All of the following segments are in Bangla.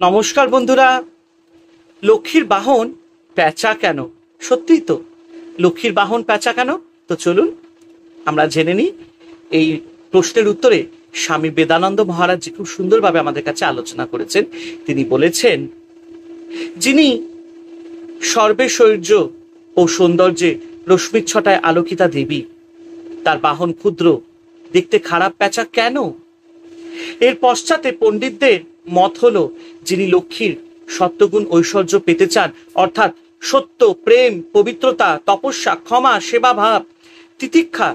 নমস্কার বন্ধুরা। লক্ষ্মীর বাহন পেঁচা কেন? সত্যিই তো লক্ষ্মীর বাহন পেঁচা কেন? তো চলুন আমরা জেনে নিই। এই প্রশ্নের উত্তরে স্বামী বেদানন্দ মহারাজ খুব সুন্দরভাবে আমাদের কাছে আলোচনা করেছেন। তিনি বলেছেন, যিনি সর্বেশ্বর্য ও সৌন্দর্যে রশ্মিচ্ছটায় আলোকিতা দেবী, তার বাহন ক্ষুদ্র, দেখতে খারাপ পেঁচা কেন? এর পশ্চাতে পণ্ডিতদের মত হলো, যিনি লক্ষ্মীর সত্যগুণ ঐশ্বর্য পেতে চান, অর্থাৎ সত্য, প্রেম, পবিত্রতা, তপস্যা, ক্ষমা, সেবাভাব, তিতিক্ষা,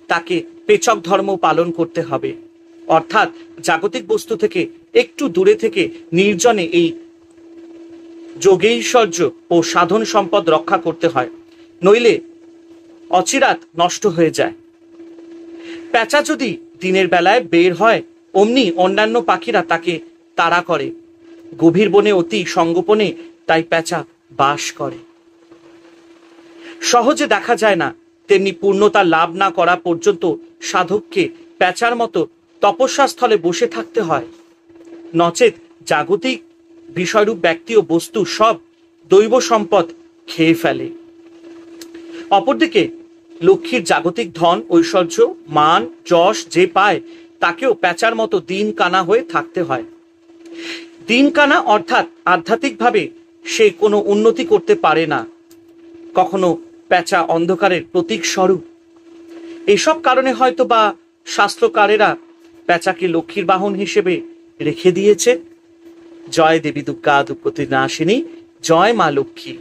তাকে পেচক ধর্ম পালন করতে হবে। অর্থাৎ জাগতিক বস্তু থেকে একটু দূরে থেকে নির্জনে এই যোগৈশ্বর্য ও সাধন সম্পদ রক্ষা করতে হয়, নইলে অচিরাত নষ্ট হয়ে যায়। পেঁচা যদি দিনের বেলায় বের হয়, অমনি অন্যান্য পাখিরা তাকে তাড়া করে। গভীর বনে অতি সঙ্গোপনে তাই পেঁচা বাস করে। সহজে দেখা যায় না, তেমনি পূর্ণতা লাভ না করা পর্যন্ত সাধককে পেঁচার মতো তপস্যাস্থলে বসে থাকতে হয়, নচেত জাগতিক বিষয়রূপ ব্যক্তি ও বস্তু সব দৈব সম্পদ খেয়ে ফেলে। অপরদিকে লক্ষ্মীর জাগতিক ধন, ঐশ্বর্য, মান, যশ যে পায়, তাকেও পেঁচার মতো দিন কানা হয়ে থাকতে হয়। দিন কানা অর্থাৎ আধ্যাত্মিকভাবে সে কোনো উন্নতি করতে পারে না। কখনো পেঁচা অন্ধকারের প্রতীক স্বরূপ। এসব কারণে হয়তো বা শাস্ত্রকারেরা পেঁচাকে লক্ষ্মীর বাহন হিসেবে রেখে দিয়েছে। জয় দেবী দুর্গা দুর্গতি নাশিনী, জয় মা লক্ষ্মী।